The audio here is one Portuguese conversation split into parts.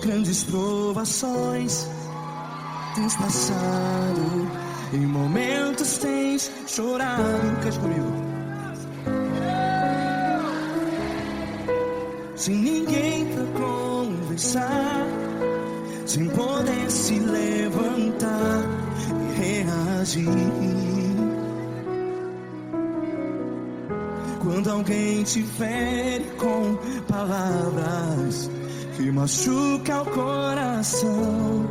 Grandes provações tens passado, em momentos tens chorado. Cante comigo. Sem ninguém pra conversar, sem poder se levantar e reagir. Quando alguém te fere com palavras que machuca o coração,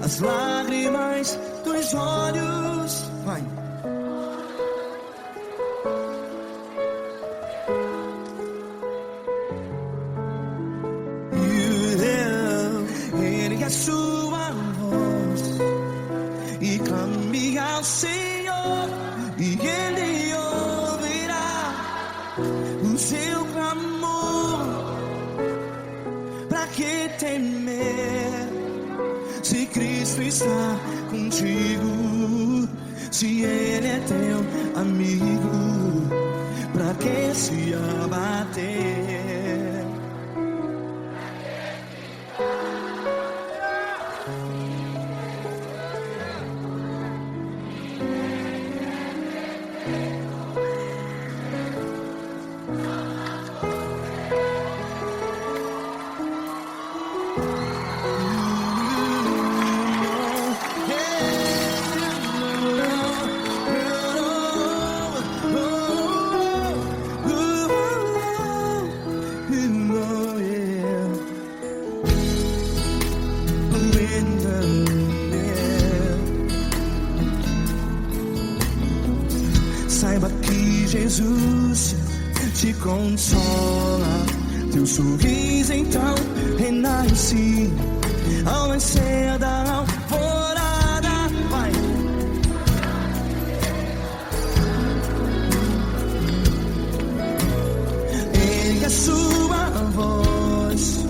as lágrimas dos olhos, vai. Ergue a sua voz e clame ao Senhor, e Ele ouvirá o seu clamor. Pra que temer, se Cristo está contigo? Se Ele é teu amigo, pra que se abater? Saiba que Jesus te consola, teu sorriso então renasce ao nascer da alvorada. Vai. Ergue a sua voz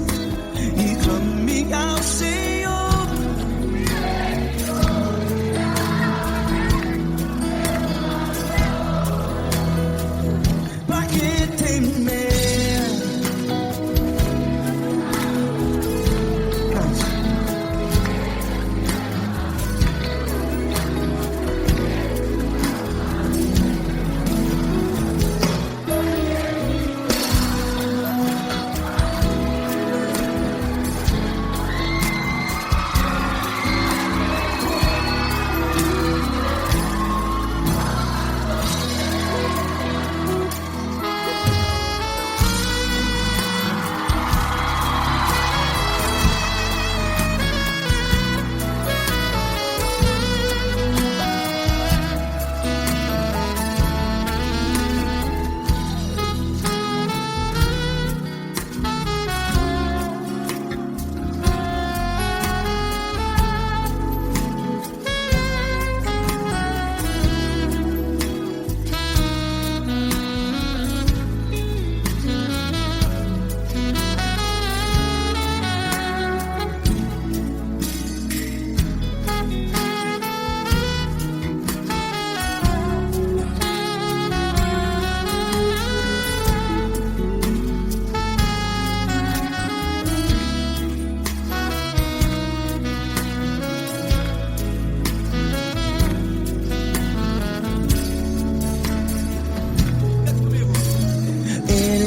e clame ao Senhor.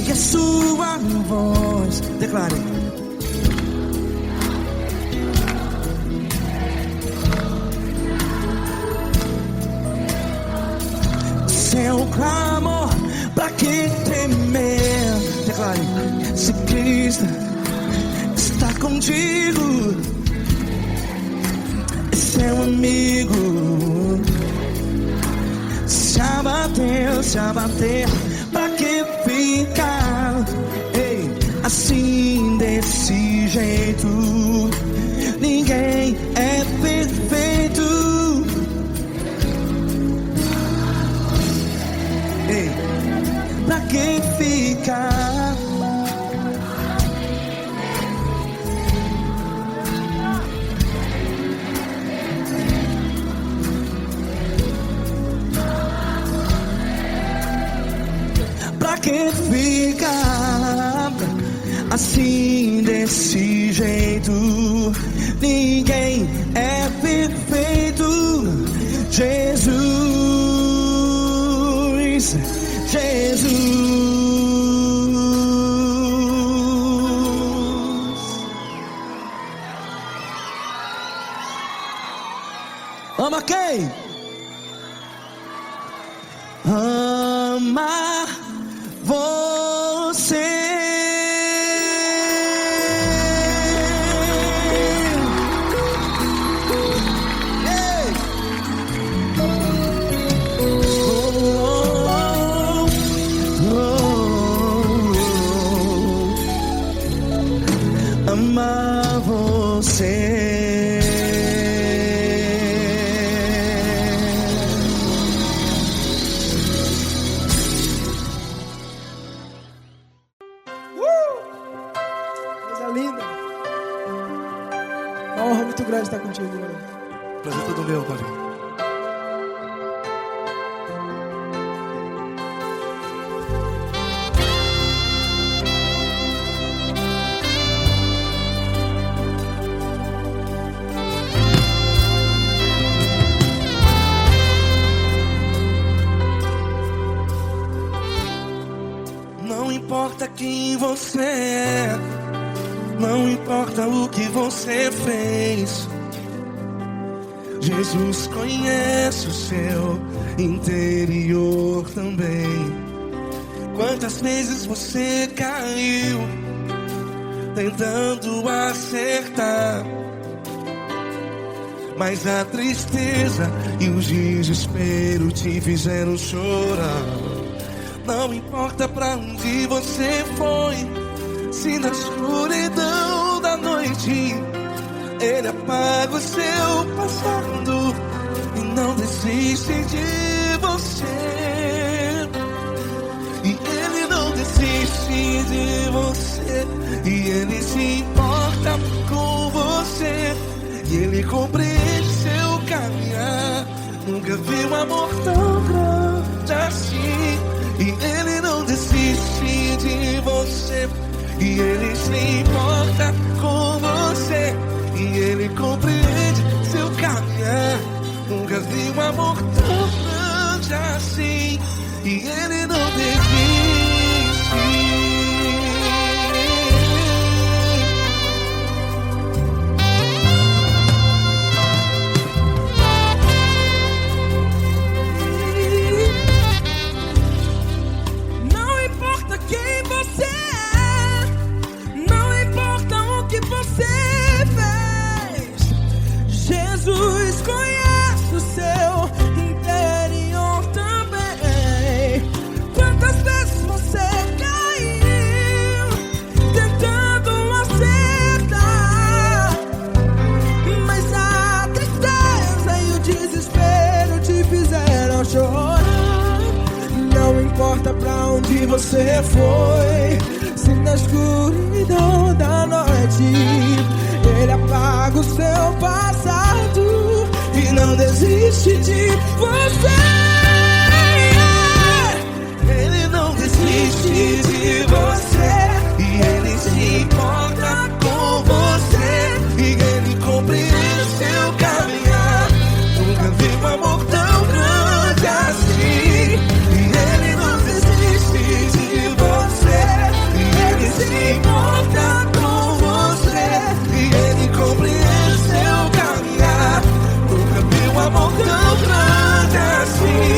A sua voz, declare. Seu clamor, pra que temer? Declare. Se Cristo está contigo, é seu amigo. Se abater, pra que ficar, ei, assim desse jeito? Ninguém é perfeito. Ei, pra que ficar? pra que ficar assim desse jeito? Ninguém é perfeito. Jesus, Jesus. Ama quem? Ama você. Ei! Ama você. Uma honra muito grande estar contigo, mano. Prazer todo meu, Paulinho. Não importa quem você é, não importa o que você fez, Jesus conhece o seu interior também. Quantas vezes você caiu tentando acertar, mas a tristeza e o desespero te fizeram chorar. Não importa pra onde você foi, se na escuridão da noite Ele apaga o seu passado e não desiste de você. E Ele não desiste de você, e Ele se importa com você, e Ele compreende seu caminhar. Nunca vi um amor tão grande assim. E Ele não desiste de você, e Ele se importa com você, e Ele compreende seu caminhar. Nunca vi um amor tão grande assim. E Ele não desiste. Jesus conhece o seu interior também. Quantas vezes você caiu tentando acertar, mas a tristeza e o desespero te fizeram chorar. Não importa pra onde você foi, se na escuridão da noite Ele apaga o seu passado e não desiste de você. Ele não desiste de você, e Ele se importa com você, e Ele compreende seu caminhar. Nunca vi um amor tão grande assim. E Ele não desiste de você, e Ele se importa com você, e Ele compreende seu caminhar. Nunca vi um amor tão grande assim.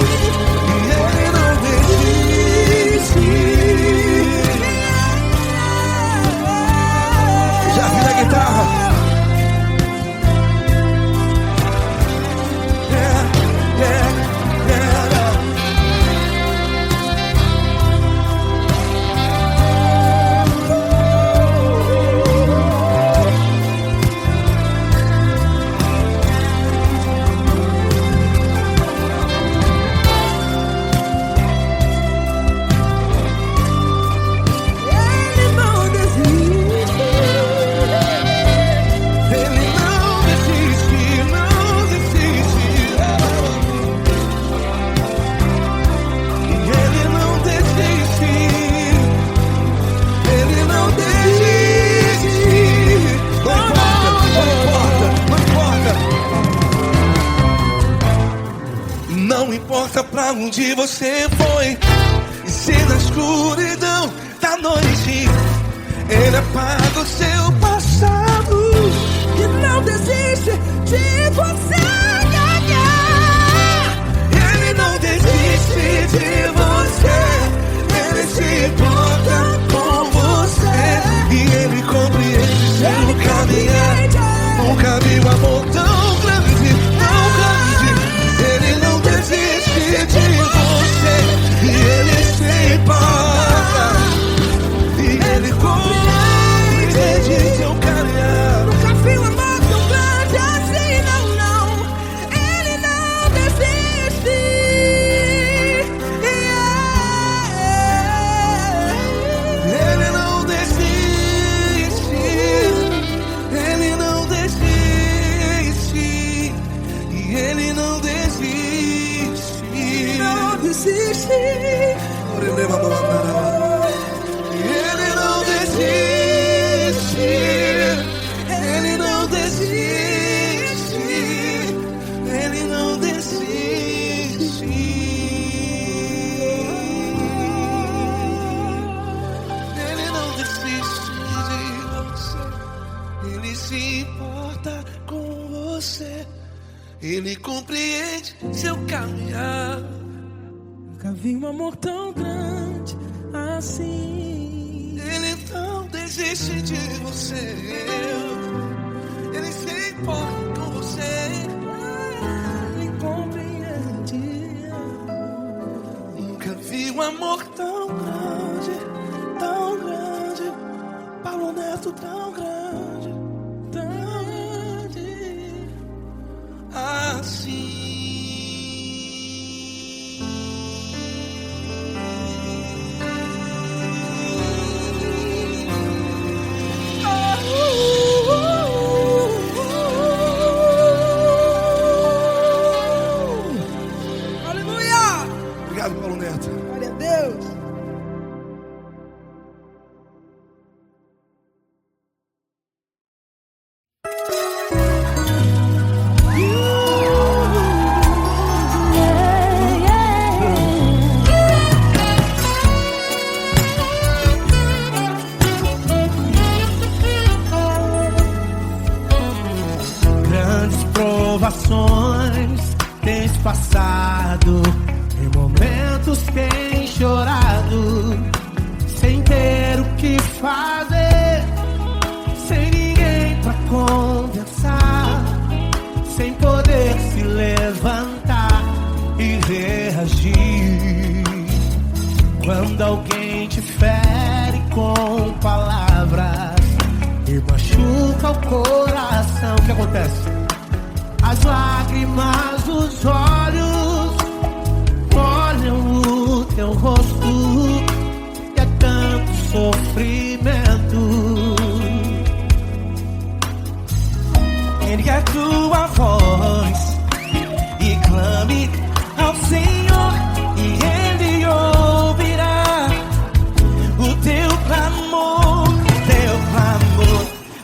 onde você foi. E se na escuridão da noite Ele apaga o seu passado e não desiste de você ganhar. Ele não desiste de você. Ele se importa com você. E Ele compreende seu caminhar. Nunca vi um amor tão grande, tão grande. Ele não desiste de você. E Ele se importa. E Ele compreende seu caminhar. Nunca vi um amor tão grande assim, não, não. Ele não desiste. Ele não desiste. Ele não desiste. E Ele não desiste. Não desiste. Ele não desiste. Ele não desiste. Ele não desiste. Ele não desiste de você. Ele se importa com você. Ele compreende seu caminhar. Nunca vi um amor tão grande assim. Ele não desiste de você. Ele se importa com você. Ele compreende. Nunca vi um amor tão grande, tão grande. Paulo Neto tão grande, tão grande assim. Aleluia! Obrigado, Paulo Neto. Glória a Deus. Grandes provações tens passado, em momentos tens chorado, sem ter o que fazer, sem ninguém pra conversar, sem poder se levantar e reagir. Quando alguém te fere com palavras e machuca o coração, o que acontece? As lágrimas dos olhos molham o teu rosto e é tanto sofrimento. Ergue a tua voz e clame ao Senhor, e Ele ouvirá o teu clamor,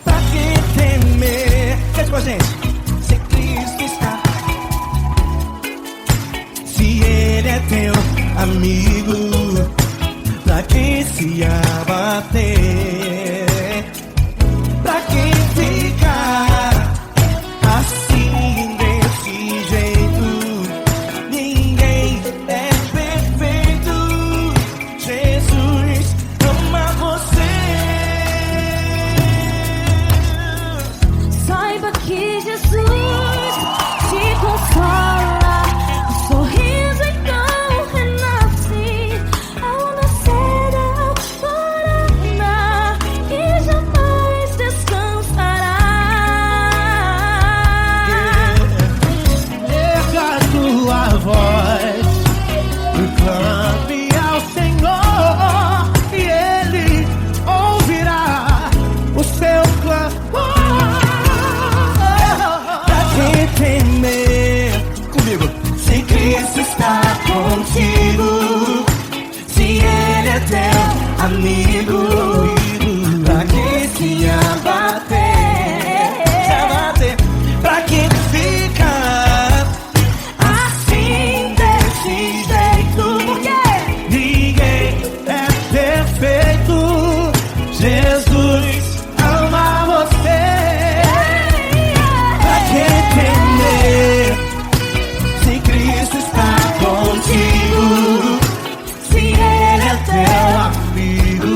pra quem temer. Cante com a gente. Se Cristo está, se Ele é teu amigo, pra quem se abater, pra quem ficar assim desse jeito. Ninguém é perfeito. Jesus ama você. Saiba que Jesus te consola, o sorriso então renasce ao nascer da alvorada e jamais descansará. Erga a tua voz e clame ao Senhor, e Ele ouvirá o seu clamor. Pra quem temer, comigo. Se Cristo está contigo, se Ele é teu amigo, pra quem se abater, pra quem fica assim desse jeito. Jesus ama você. Pra que temer se Cristo está contigo? Se Ele é teu amigo,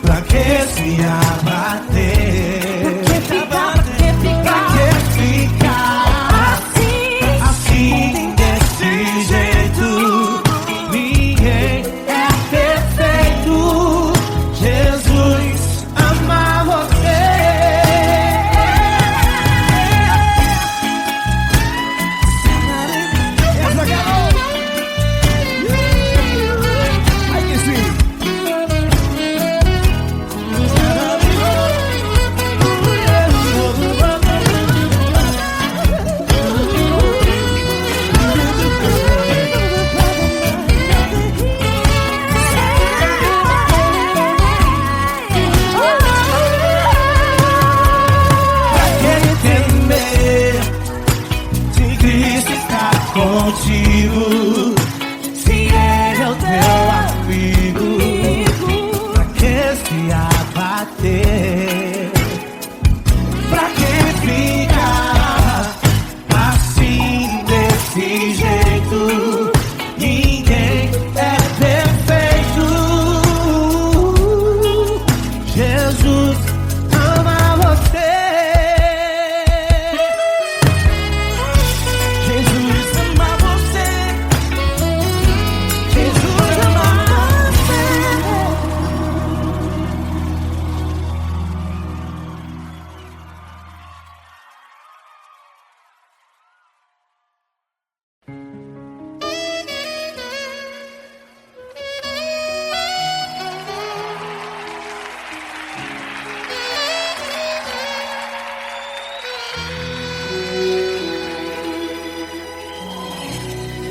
pra que se abater? Pra que ficar assim desse jeito? Ninguém é perfeito. Jesus ama você. Contigo, se Ele é o teu amigo, pra que se abater? Pra que ficar assim desse jeito? Ninguém é perfeito. Jesus ama você.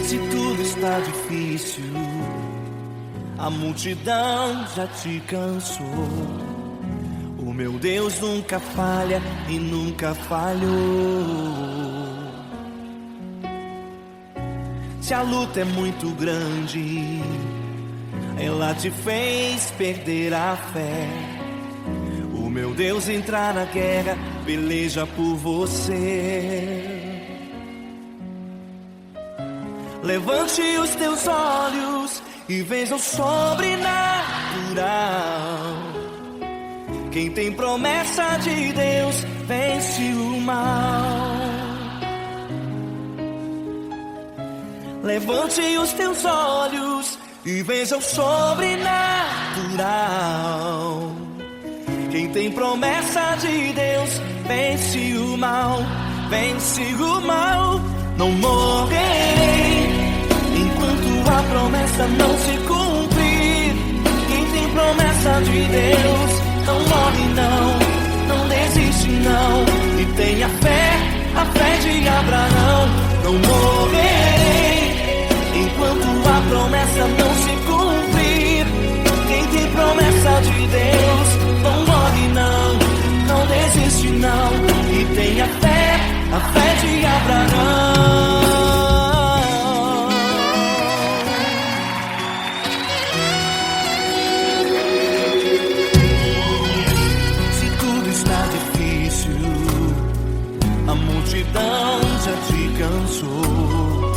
Se tudo está difícil, a multidão já te cansou. O meu Deus nunca falha e nunca falhou. Se a luta é muito grande, ela te fez perder a fé. O meu Deus entra na guerra, peleja por você. Levante os teus olhos e veja o sobrenatural. Quem tem promessa de Deus vence o mal. Levante os teus olhos e veja o sobrenatural. Quem tem promessa de Deus vence o mal, vence o mal. Não morrerei enquanto a promessa não se cumprir. Quem tem promessa de Deus não morre não, não desiste não. E tenha fé, a fé de Abraão. Não morrerei enquanto a promessa não se cumprir. Quem tem promessa de Deus não morre não, não desiste não. E tenha fé, a fé de Abraão. Se tudo está difícil, a multidão já te cansou.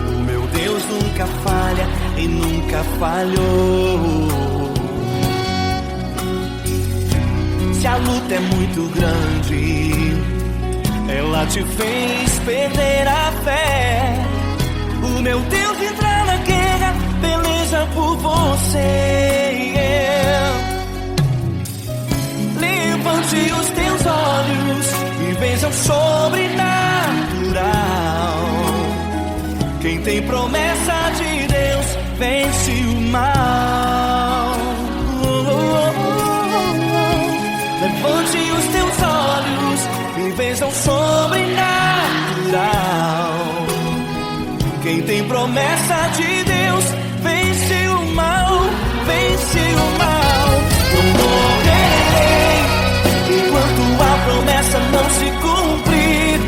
O meu Deus nunca falha e nunca falhou. Se a luta é muito grande, ela te fez perder a fé. O meu Deus entra na guerra, peleja por você. Levante os teus olhos e veja o sobrenatural. Quem tem promessa de Deus vence o mal. Levante os teus olhos e veja o sobrenatural. Quem tem promessa de Deus vence o mal, vence o mal. Não morrerei enquanto a promessa não se cumprir.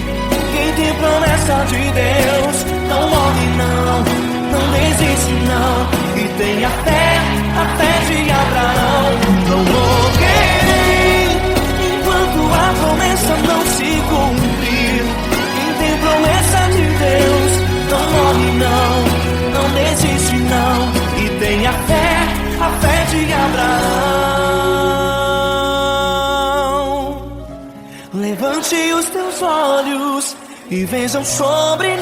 Quem tem promessa de Deus não morre não, não desiste não. E tenha fé, a fé de Abraão. Não morre Feche os teus olhos e veja o sobrenatural.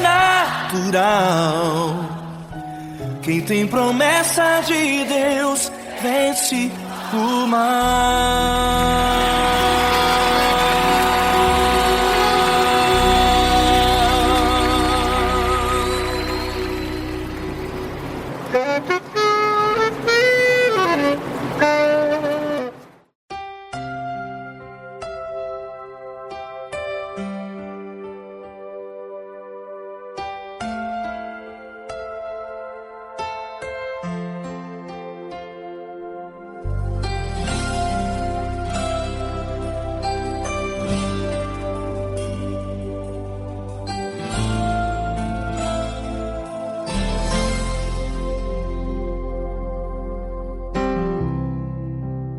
Quem tem promessa de Deus vence o mal.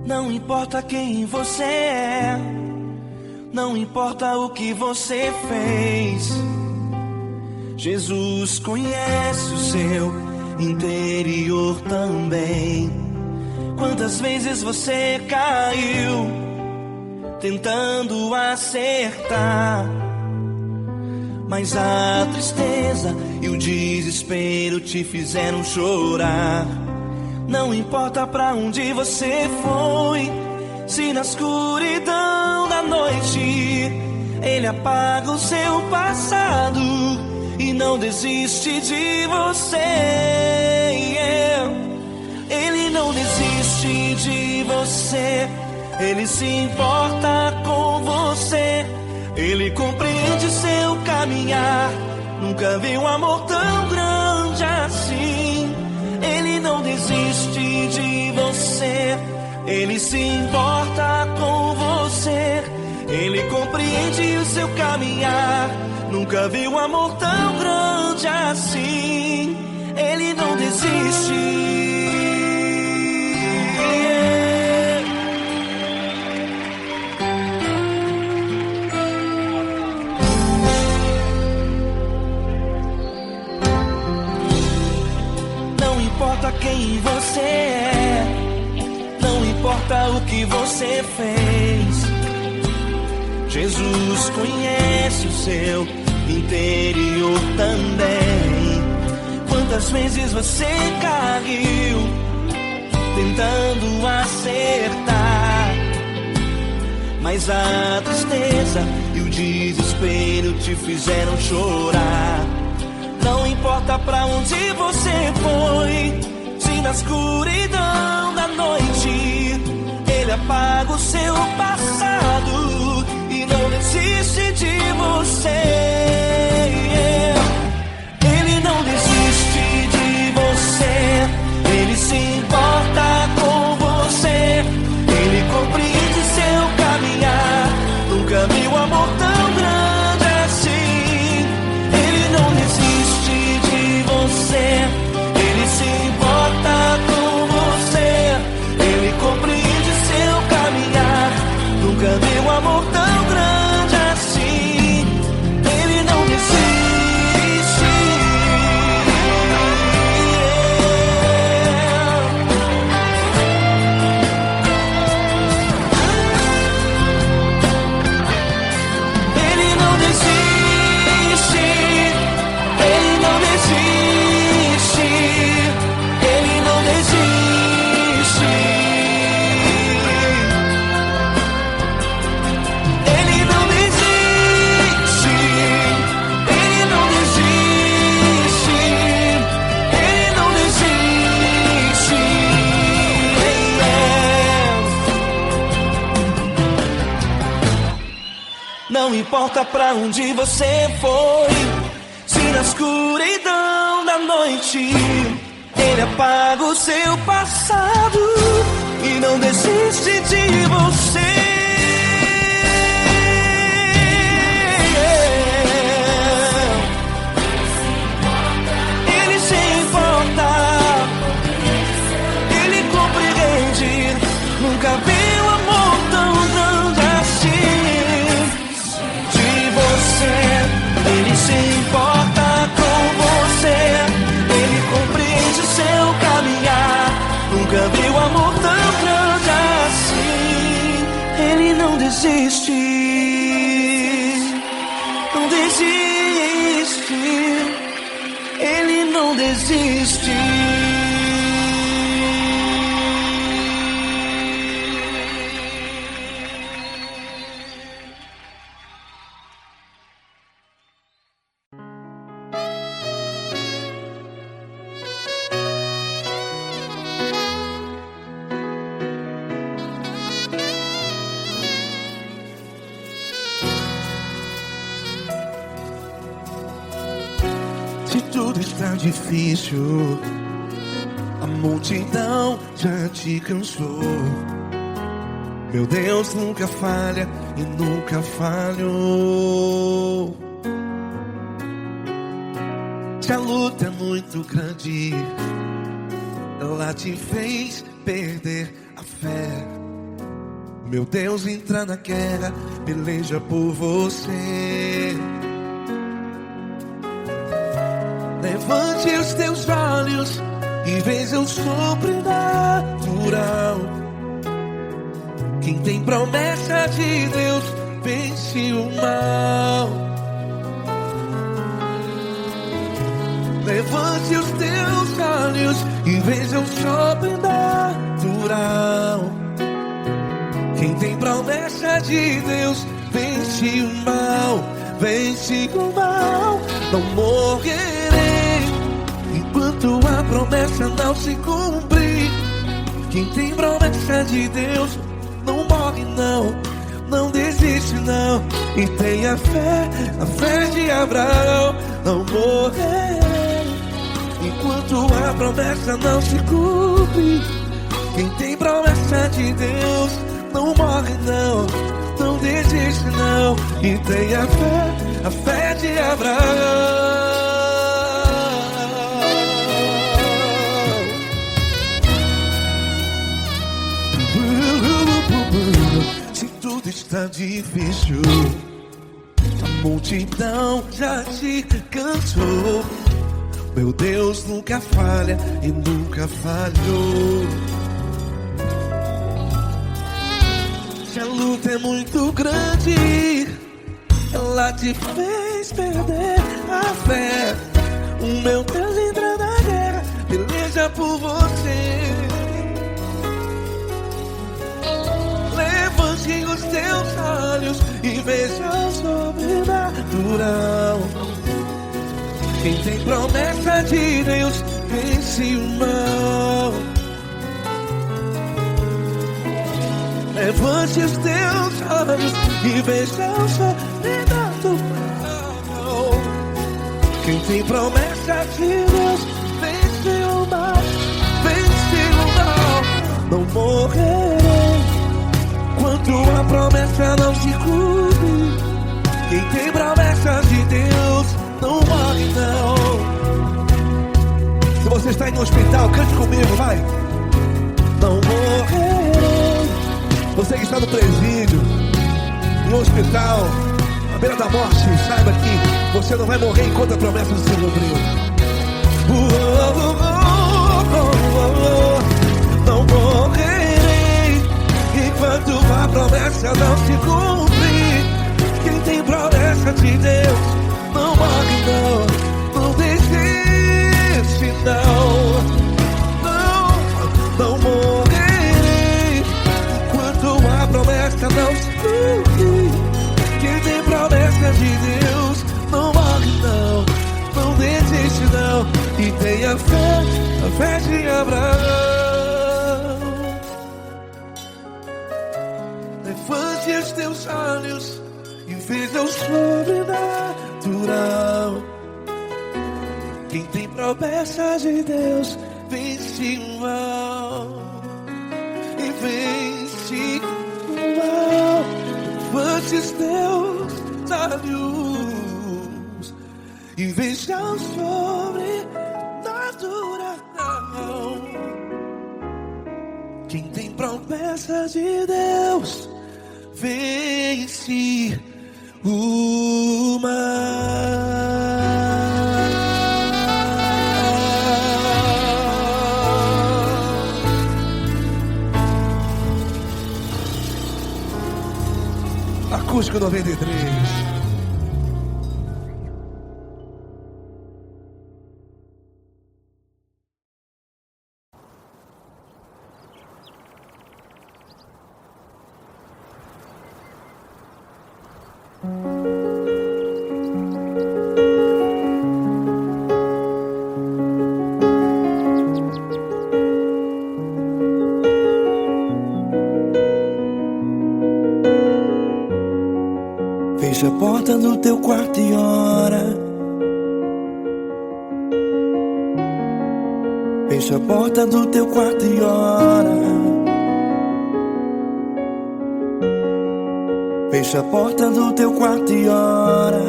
Não importa quem você é, não importa o que você fez, Jesus conhece o seu interior também. Quantas vezes você caiu tentando acertar, mas a tristeza e o desespero te fizeram chorar. Não importa pra onde você foi, se na escuridão da noite Ele apaga o seu passado e não desiste de você. Ele não desiste de você, Ele se importa com você, Ele compreende seu caminhar. Nunca vi um amor tão grande assim. Ele não desiste de você, Ele se importa com você, Ele compreende o seu caminhar. Nunca vi um amor tão grande assim. Ele não desiste. Não importa quem você é, não importa o que você fez, Jesus conhece o seu interior também. Quantas vezes você caiu tentando acertar, mas a tristeza e o desespero te fizeram chorar. Não importa pra onde você foi, se na escuridão da noite Ele apaga o seu passado e não desiste de você. Ele não desiste de você, Ele se importa com você, Ele compreende seu caminhar. Nunca vi um amor tão grande assim. Ele não desiste de você, Ele se importa com você, Ele compreende seu caminhar. Nunca vi um amor tão grande assim. Ele não desiste. Ele não desiste. Ele não desiste. Ele não desiste. Ele não desiste. Ele não desiste. Ele não desiste. Não importa pra onde você foi, se na escuridão da noite Ele apaga o seu passado e não desiste de você. Ele se importa, Ele compreende. Nunca vi um amor tão grande assim. De você, Ele se importa com você, Ele compreende seu caminhar. Nunca vi um amor tão grande assim. Ele não desiste. desistir. Se tudo está difícil, a multidão já te cansou. Meu Deus nunca falha e nunca falhou. Se a luta é muito grande, ela te fez perder a fé. Meu Deus entra na guerra, peleja por você. Levante os teus olhos e veja o sobrenatural. Quem tem promessa de Deus vence o mal. Levante os teus olhos e veja o sobrenatural. Quem tem promessa de Deus vence o mal. Vence o mal. Não morrerei enquanto a promessa não se cumprir. Quem tem promessa de Deus não morre não, não desiste não. E tenha fé, a fé de Abraão. Não morrerei enquanto a promessa não se cumpre. Quem tem promessa de Deus não morre não, não desiste não. E tenha fé, a fé de Abraão. Se tudo está difícil, a multidão já te cansou. Meu Deus nunca falha e nunca falhou. Se a luta é muito grande, ela te fez perder a fé. O meu Deus entra na guerra, peleja por você. Levante os teus olhos e veja o sobrenatural. Quem tem promessa de Deus vence o mal. Levante os teus olhos e veja o sobrenatural. Quem tem promessa de Deus vence o mal. Vence o mal. Não morrerei enquanto a promessa não se cumpre. Quem tem promessa de Deus não morre não. Se você está aí no hospital, cante comigo, vai. Não morrerei. Você que está no presídio, no hospital, à beira da morte, saiba que você não vai morrer enquanto a promessa não se cumpriu. Não morrerei enquanto a promessa não se cumprir. Quem tem promessa de Deus não morre não, não desiste não. Não morrerei enquanto a promessa não se cumprir. Quem tem promessa de Deus não morre não, não desiste não. E tenha fé, a fé de Abraão. Levante os teus olhos e veja o sobrenatural. Quem tem promessa de Deus vence o mal. E vence o mal. Levante os teus olhos e veja o sobrenatural. Quem tem promessa de Deus vence o mal. Acústico 93. Fecha a porta do teu quarto e ora. Fecha a porta do teu quarto e ora. Fecha a porta do teu quarto e ora.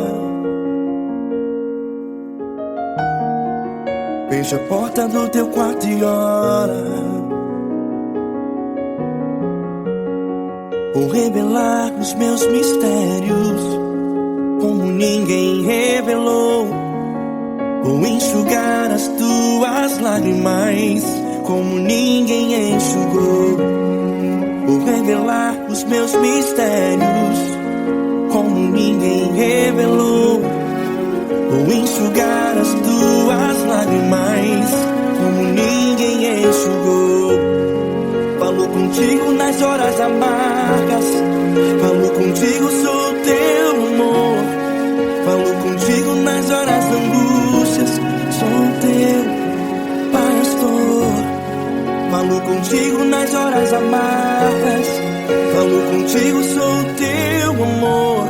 Fecha a porta do teu quarto e ora. Vou revelar os meus mistérios como ninguém revelou. Vou enxugar as tuas lágrimas como ninguém enxugou. Vou revelar os meus mistérios como ninguém revelou. Vou enxugar as tuas lágrimas como ninguém enxugou. Falo contigo nas horas amargas, falo contigo, sou teu amor. Falo contigo nas horas da angústias, sou teu pastor. Falo contigo nas horas amargas, falo contigo, sou teu amor.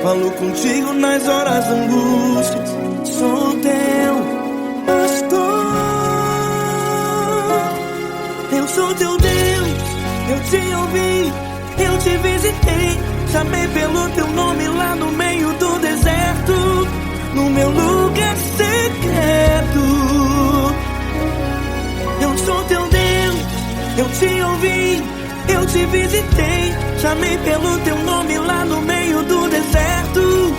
Falo contigo nas horas da angústias, sou teu pastor. Eu sou teu Deus, eu te ouvi, eu te visitei. Chamei pelo teu nome lá no meio do deserto, no meu lugar secreto. Eu sou teu Deus, eu te ouvi, eu te visitei. Chamei pelo teu nome lá no meio do deserto,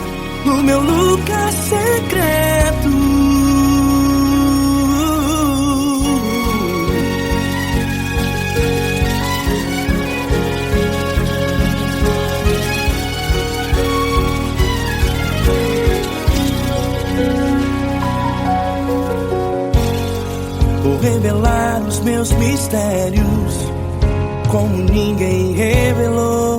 no meu lugar secreto. Vou revelar os meus mistérios como ninguém revelou.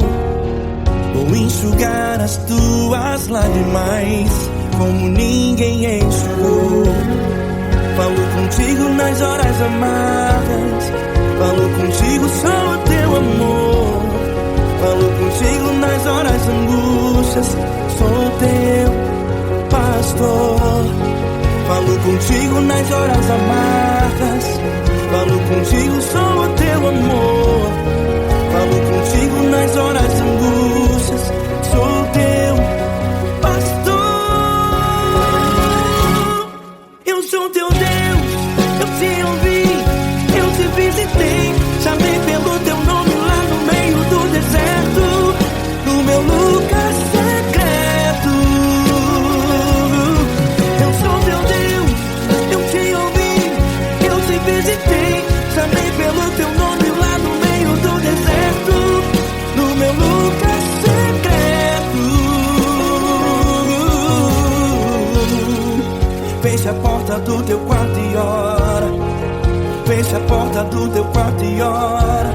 Vou enxugar as tuas lágrimas como ninguém enxugou. Falo contigo nas horas amargas, falo contigo, sou teu amor. Falo contigo nas horas angústias, sou teu pastor. Falo contigo nas horas amargas, falo contigo, sou teu amor. Falo contigo nas horas angústias, sou teu pastor. Eu sou teu Deus, eu te ouvi, eu te visitei. Chamei pelo teu nome lá no meio do deserto, no meu lugar secreto. Eu sou teu Deus, eu te ouvi, eu te visitei. Chamei pelo teu nome lá no meio do deserto, no meu lugar secreto. Fecha a porta do teu quarto e ora. Fecha a porta do teu quarto e ora.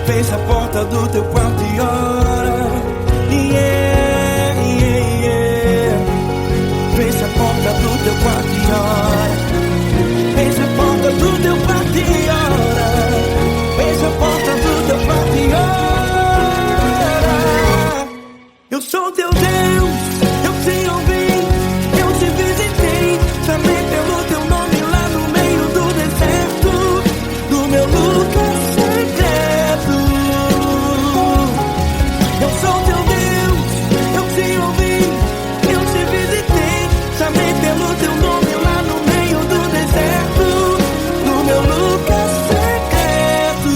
Fecha a porta do teu quarto e ora. Yeah, yeah, yeah. Fecha a porta do teu quarto e ora. Fecha a porta do teu quarto e ora. Fecha a porta do teu quarto e ora. Eu sou teu Deus, eu te ouvi, eu te visitei. Chamei pelo teu nome lá no meio do deserto, no meu lugar secreto. Eu sou teu Deus, eu te ouvi, eu te visitei. Chamei pelo teu nome lá no meio do deserto, no meu lugar secreto,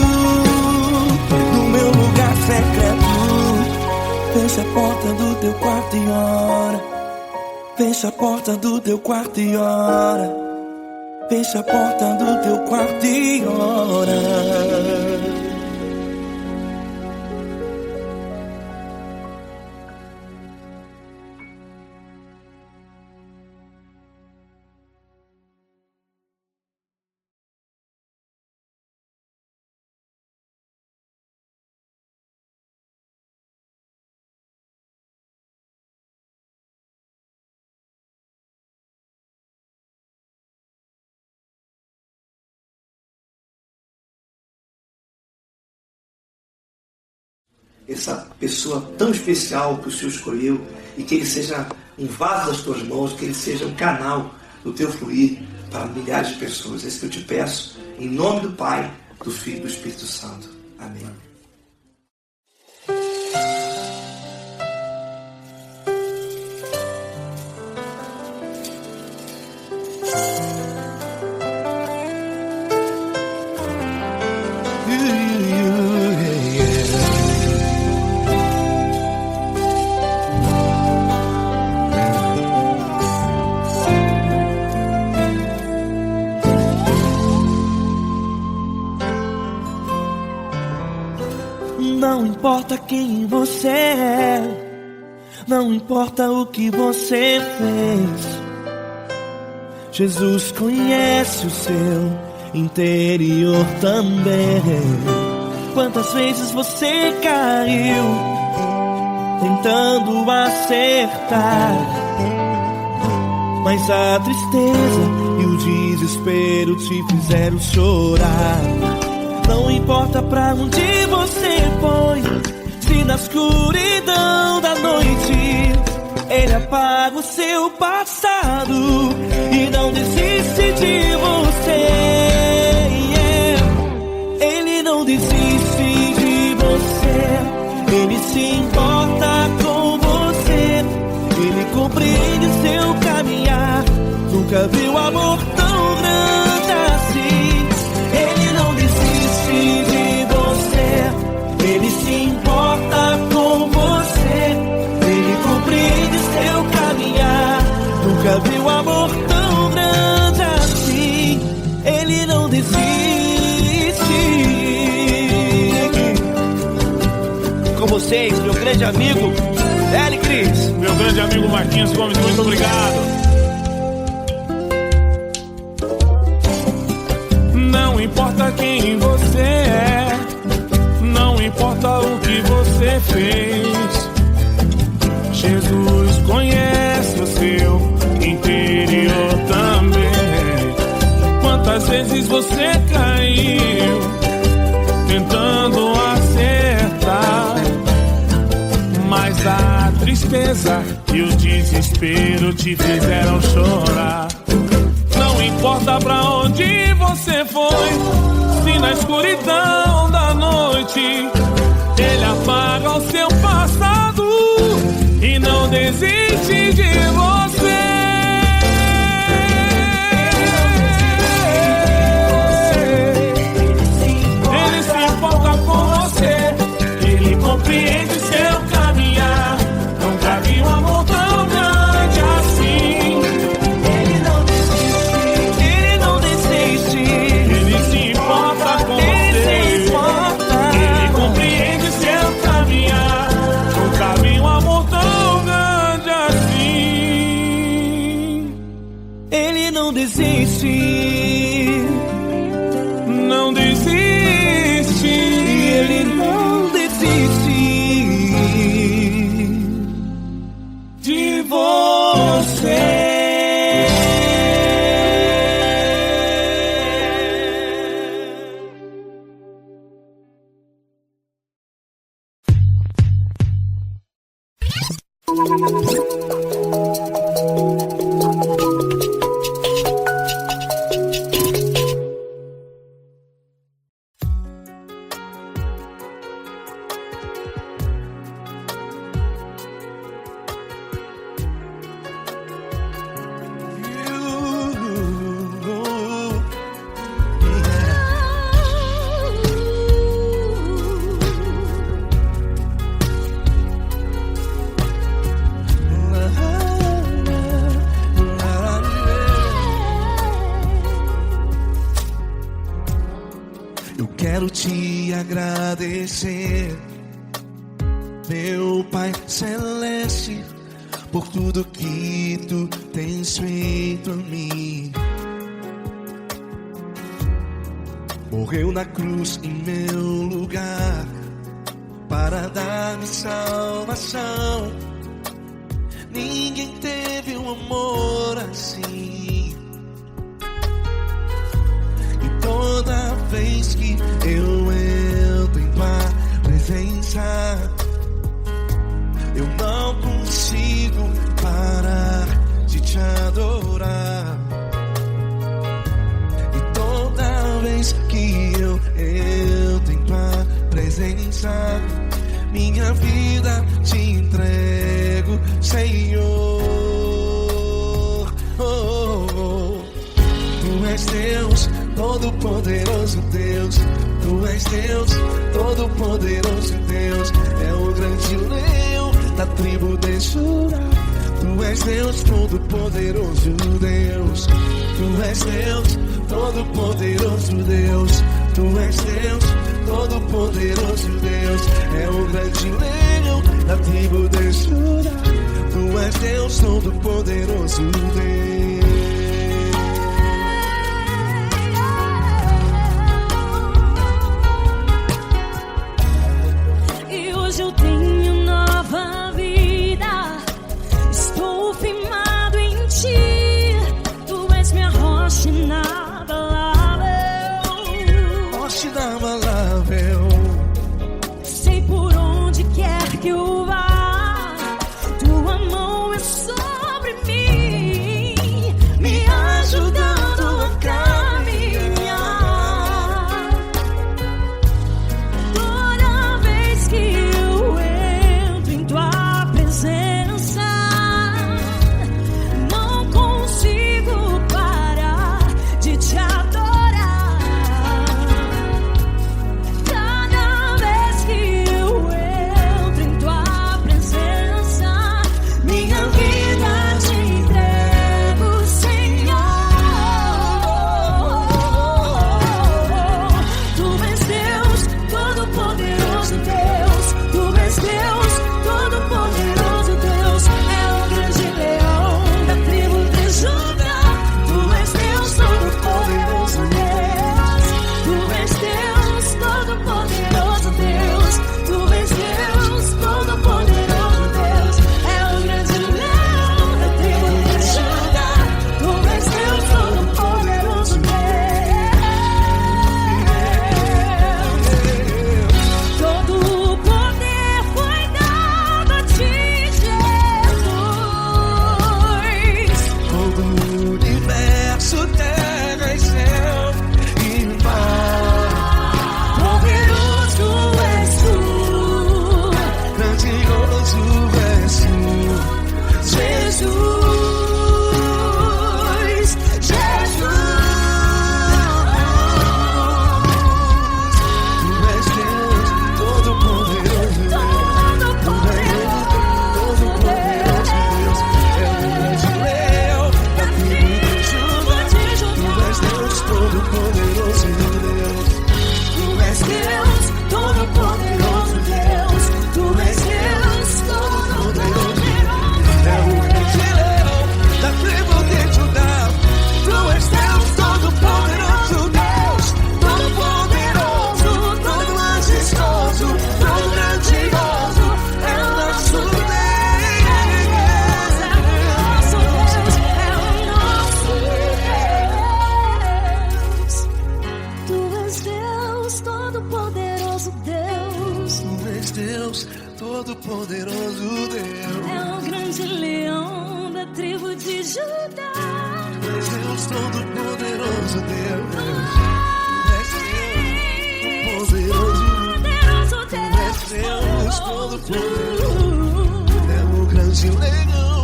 no meu lugar secreto. Fecha a porta do teu quarto e ora. Fecha a porta do teu quarto e ora. Fecha a porta do teu quarto e ora. essa pessoa tão especial que o Senhor escolheu, e que ele seja um vaso das tuas mãos, que ele seja um canal do teu fluir para milhares de pessoas. É isso que eu te peço, em nome do Pai, do Filho e do Espírito Santo. Amém. Não importa quem você é, não importa o que você fez, Jesus conhece o seu interior também. Quantas vezes você caiu tentando acertar, mas a tristeza e o desespero te fizeram chorar. Não importa pra onde você foi, se na escuridão da noite Ele apaga o seu passado e não desiste de você. Ele não desiste de você, Ele se importa com você, Ele compreende seu caminhar. Nunca viu amor tão grande assim. Ele não desiste de você, Ele se importa com você, Ele compreende seu caminhar. Nunca viu amor tão grande assim. Ele não desiste. Com vocês, meu grande amigo L. Cris. Meu grande amigo Marquinhos Gomes, muito obrigado. Não importa quem você é, não importa o que você fez, Jesus conhece o seu interior também. Quantas vezes você caiu tentando acertar, mas a tristeza e o desespero te fizeram chorar. Não importa pra onde você foi, se na escuridão da noite Ele apaga o seu passado e não desiste de você. Ele se importa com você, Ele compreende seu caminhar. Nunca vi um amor tão grande assim. Não desiste, não desiste, Ele não desiste de você. Quero te agradecer, meu Pai Celeste, por tudo que Tu tens feito a mim. Morreu na cruz em meu lugar para dar-me salvação. Ninguém teve um amor assim. E toda vez que eu entro em Tua presença, minha vida te entrego, Senhor. Tu és Deus, todo-poderoso Deus. Tu és Deus, todo-poderoso Deus. É o grande leão da tribo de Judá. Tu és Deus, todo-poderoso Deus. Tu és Deus, todo-poderoso Deus. Tu és Deus, todo-poderoso Deus. É o grande leão da tribo de Judá. Tu és Deus, todo-poderoso Deus. E hoje eu tenho nova vida. Estou firmado em ti. Tu és minha rocha inabalável. Rocha inabalável. Sei por onde quer que eu vá, tua mão é sobre mim, me ajudando a caminhar. Toda vez que eu entro em tua presença, não consigo parar de te adorar. Cada vez que eu entro em tua presença, minha vida te entrego, Senhor. Tu és Deus, todo-poderoso Deus. Tu és Deus, todo-poderoso Deus. É o grande leão da tribo de Judá. Tu és Deus, todo-poderoso Deus. Tu és Deus, todo-poderoso Deus. Tu és Deus, todo-poderoso Deus. É o grande leão da tribo de Judá. Tu és Deus, todo-poderoso Deus. Todo o poder foi dado a ti, Jesus. Todo o universo, terra e céu e mar. Poderoso és tu, Grandioso és tu, Jesus. Jesus. Tu és Deus, todo-poderoso Deus. Todo-poderoso Deus. É o grande leão da tribo de Judá. Tu és Deus, todo-poderoso Deus. Tu és Deus, todo-poderoso Deus. Tu és Deus, todo-poderoso. É o grande leão da tribo de Judá. Tu és Deus, todo-poderoso Deus. Todo-poderoso, todo majestoso, todo grandioso. É o nosso Deus. É o nosso Deus. Tu és Deus, todo-poderoso Deus. Tu és Deus, todo-poderoso Deus. É o grande leão da tribo de Judá. Tu és Deus, todo-poderoso Deus. Tu és Deus, Poderoso tu és Deus, todo-poderoso. Deus. É o grande leão.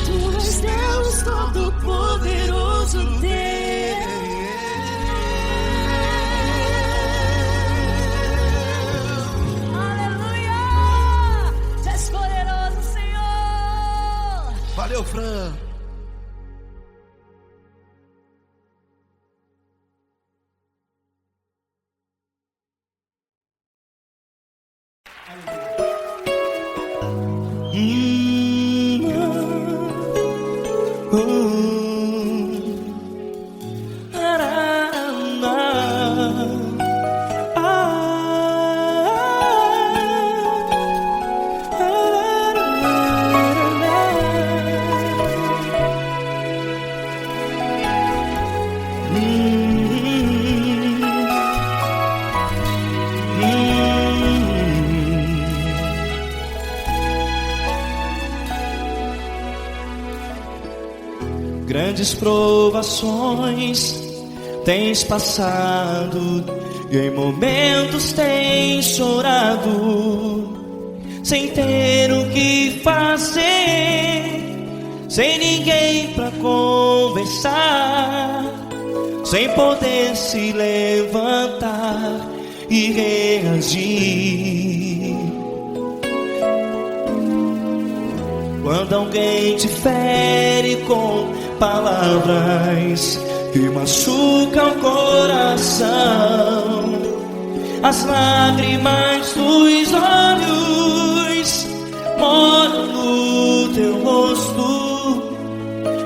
Tu és Deus, todo-poderoso Deus. Aleluia! Tu és poderoso, Senhor. Valeu, Fran. Grandes provações tens passado e em momentos tens chorado, sem ter o que fazer, sem ninguém pra conversar, sem poder se levantar e reagir. Quando alguém te fere com palavras que machucam o coração, as lágrimas dos olhos moram no teu rosto,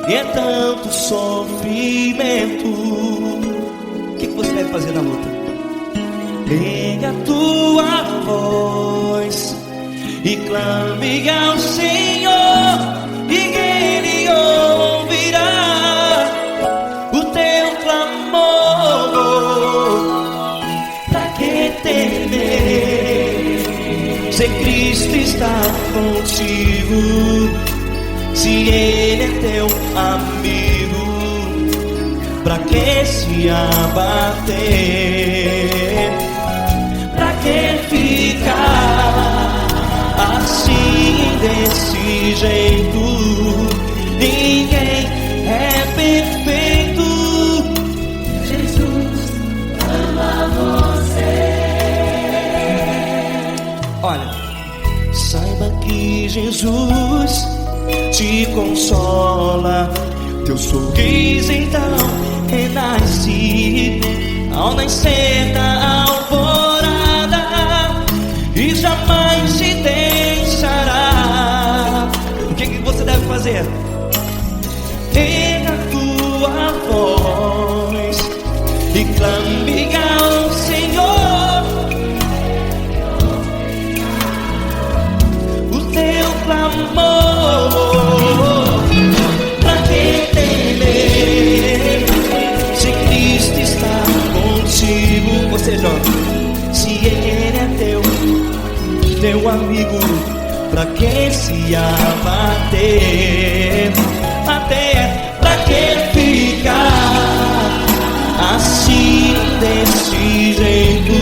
e é tanto sofrimento. O que você deve fazer na luta? Erga a tua voz e clame ao Senhor, e Ele ouvirá o teu clamor. Pra que temer, se Cristo está contigo, se Ele é teu amigo? Pra que se abater? Pra que ficar assim desse jeito? Ninguém é perfeito. Jesus ama você. Olha, saiba que Jesus te consola, teu sorriso então renasce ao nascer da alvorada, e jamais te deixará. O que você deve fazer? Erga a tua voz e clame ao Senhor, o teu clamor. Pra que temer, se Cristo está contigo? Ou seja, se Ele é teu amigo, pra que se abater? Até pra que ficar assim desse jeito?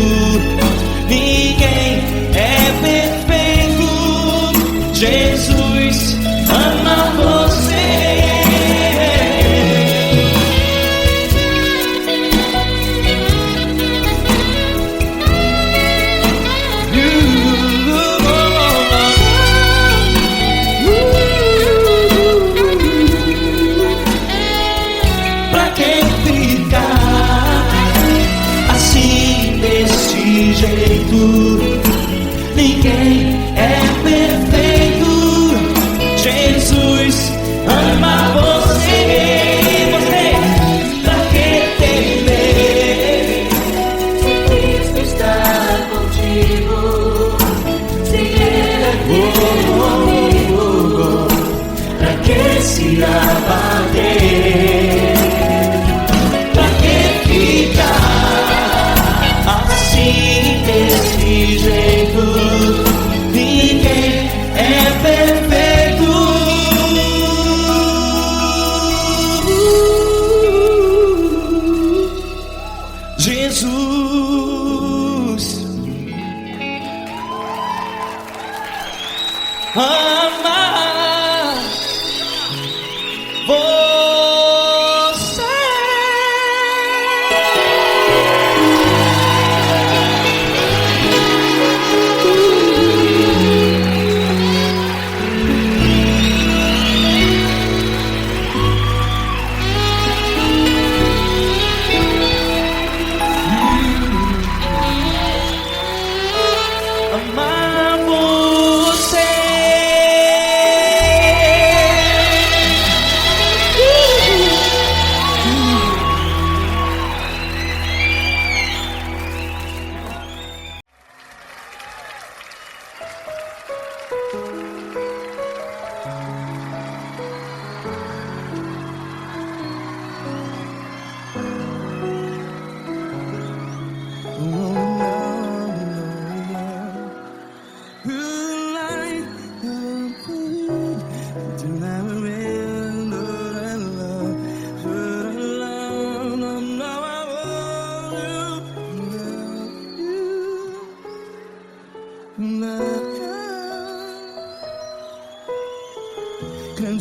Ninguém é perfeito. Jesus ama você. Ninguém é perfeito. Jesus ama você. Você, pra que temer, Se Cristo está contigo, se Ele é teu amigo, pra que se abater? Pra que ficar assim desse jeito? Ninguém é perfeito. Jesus ama você. Amar você.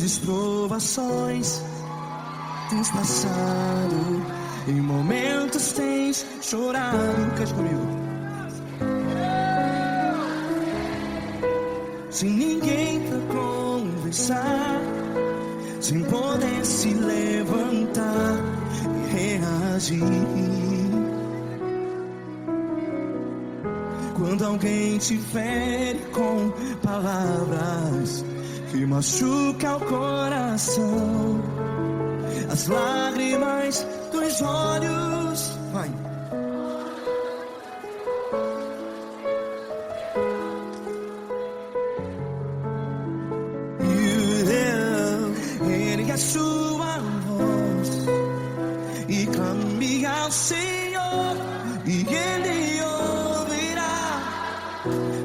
vezes provações tens passado, em momentos tens chorado. Cante comigo. Sem ninguém pra conversar, sem poder se levantar e reagir. Quando alguém te fere com palavras que machuca o coração, as lágrimas dos olhos, vai. Ergue a sua voz e clame ao Senhor, e Ele ouvirá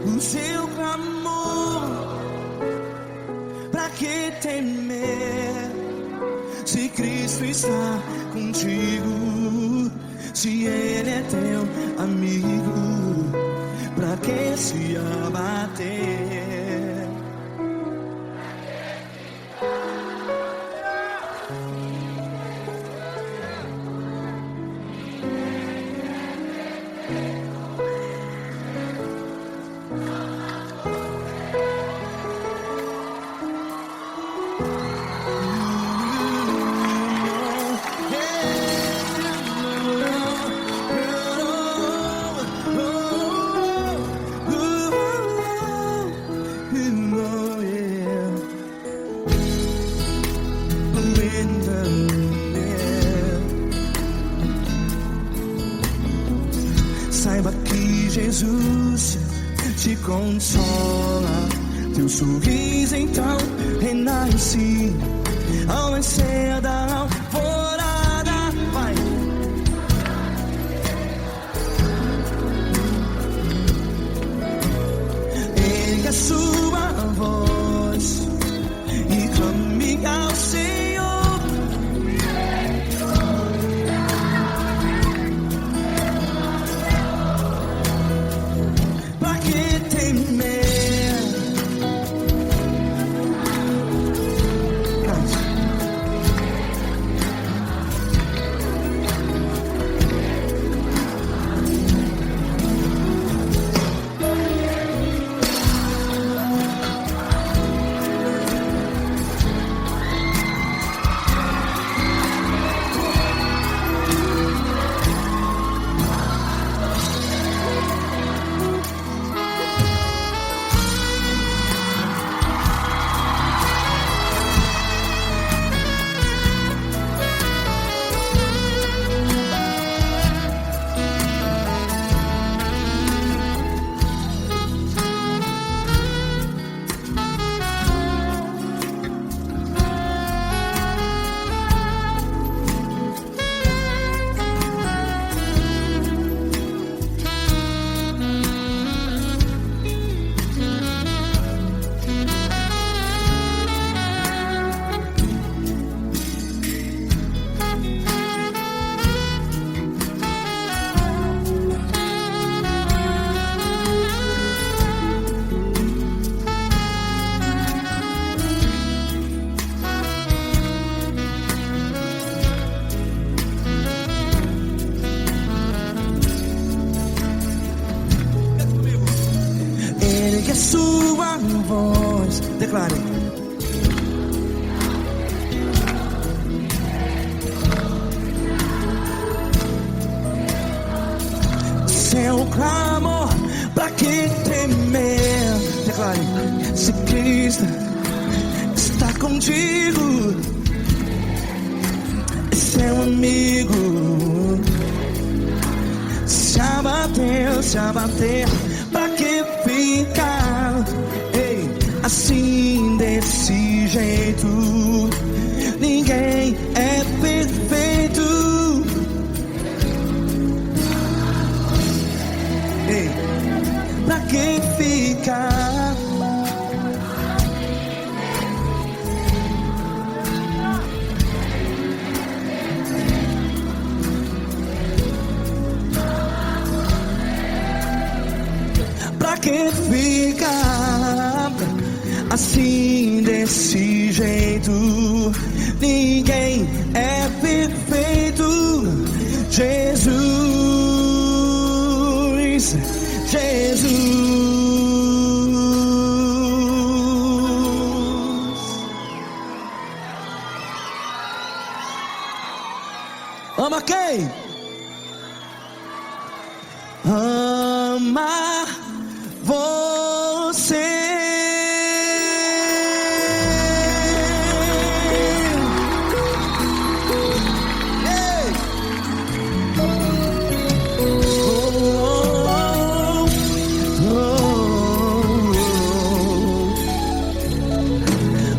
o seu clamor. Pra que temer, se Cristo está contigo? Se Ele é teu amigo, pra que se abater? Saiba que Jesus te consola, teu sorriso então renasce ao nascer da alvorada. Vai. Ergue a sua voz e clame ao Senhor. Ergue a sua voz, declare. Seu clamor, pra que temer? Declare. Se Cristo está contigo, é seu amigo. Se abater, pra que ficar, ei, assim desse jeito? Ninguém é perfeito. Ei, pra que ficar? Pra que ficar assim desse jeito. Ninguém é perfeito. Jesus, Jesus. Ama quem? Ama você. Ei!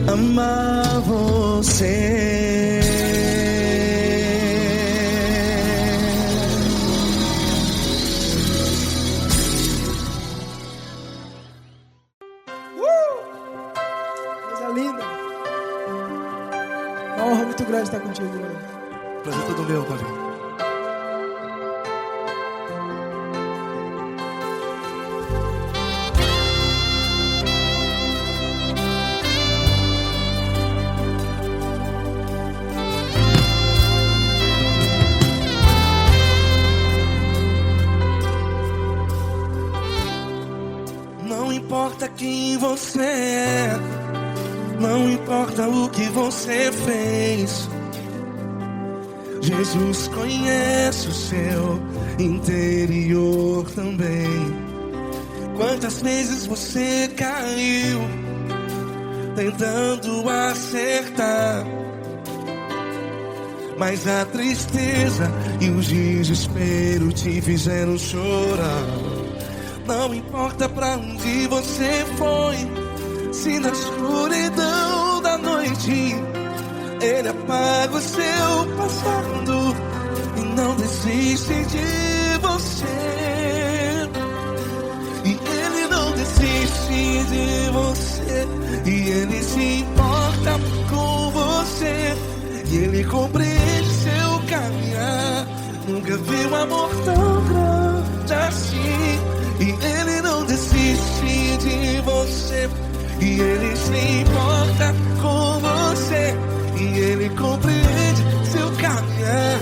Ama você. Uma honra muito grande estar contigo, mano. Prazer todo meu, Paulinho. Não importa quem você é, não importa o que você fez, Jesus conhece o seu interior também. Quantas vezes você caiu tentando acertar, mas a tristeza e o desespero te fizeram chorar. Não importa pra onde você foi, se na escuridão da noite Ele apaga o seu passado e não desiste de você. E Ele não desiste de você, e Ele se importa com você, e Ele compreende seu caminhar. Nunca vi um amor tão grande assim. E Ele não desiste de você, e Ele se importa com você, e Ele compreende seu caminhar.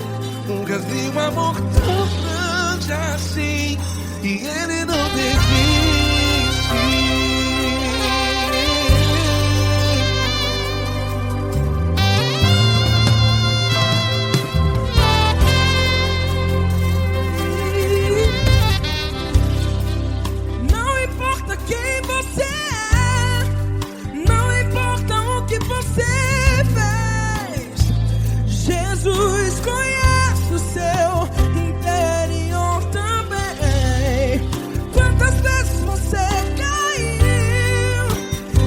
Nunca vi um amor tão grande assim. E Ele não desiste. Jesus conhece o seu interior também. Quantas vezes você caiu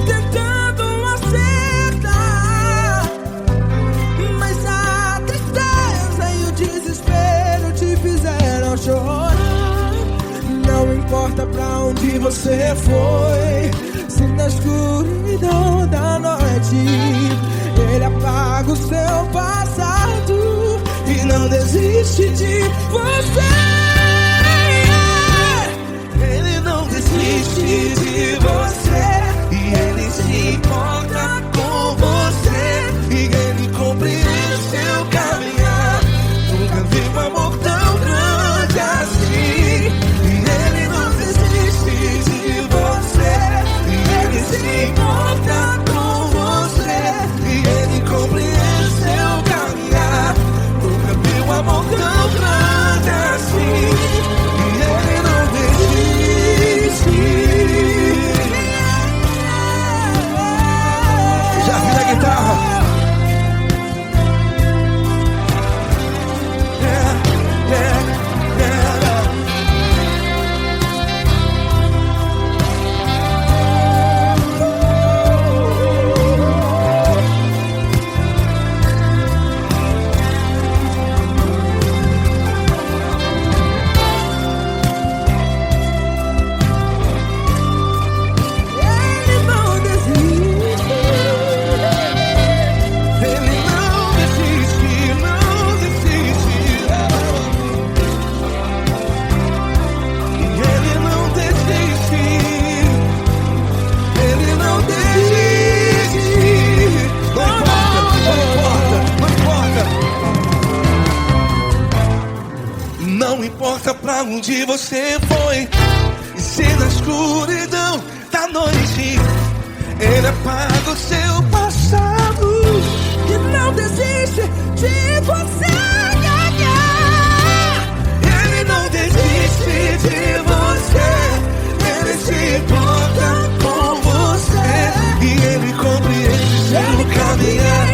tentando acertar, mas a tristeza e o desespero te fizeram chorar. Não importa pra onde você foi, se na escuridão da noite Ele apaga o seu passado e não desiste de você. Ele não desiste de você, e Ele se importa com você, e Ele compreende seu caminhar. Nunca vi um amor tão grande assim. E Ele não desiste de você, e Ele se importa com você, e Ele compreende seu caminhar. Nunca vi um amor tão grande assim. onde você foi. E se na escuridão da noite Ele apaga o seu passado E não desiste de você. Ele não desiste de você. Ele se importa com você. E Ele compreende seu caminhar.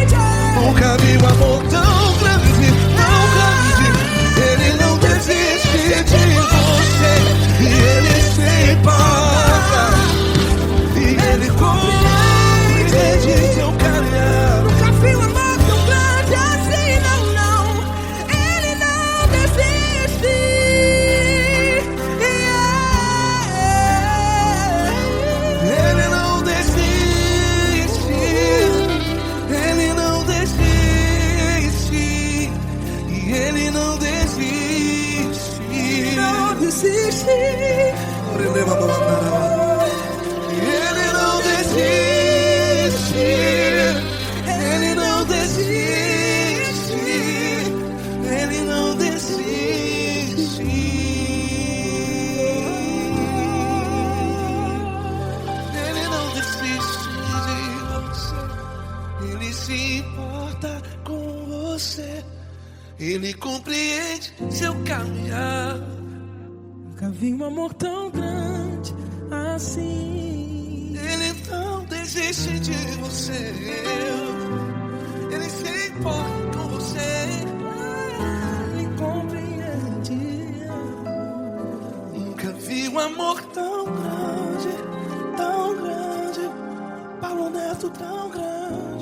Nunca vi um amor tão grande, tão grande. Ele não desiste de você. E Ele se importa. E Ele compreende seu caminhar. Nunca vi um amor tão grande assim, não, não. Ele não desiste. Ele não desiste. Ele não desiste. E Ele não desiste. Não desiste. Ele não desiste. Ele não desiste. Ele não desiste. Ele não desiste de você. Ele se importa com você. Ele compreende seu caminhar. Nunca vi um amor tão grande assim. Ele não desiste de você. Ele se importa com você. Ele compreende. Nunca vi um amor tão grande, Paulo Neto tão grande.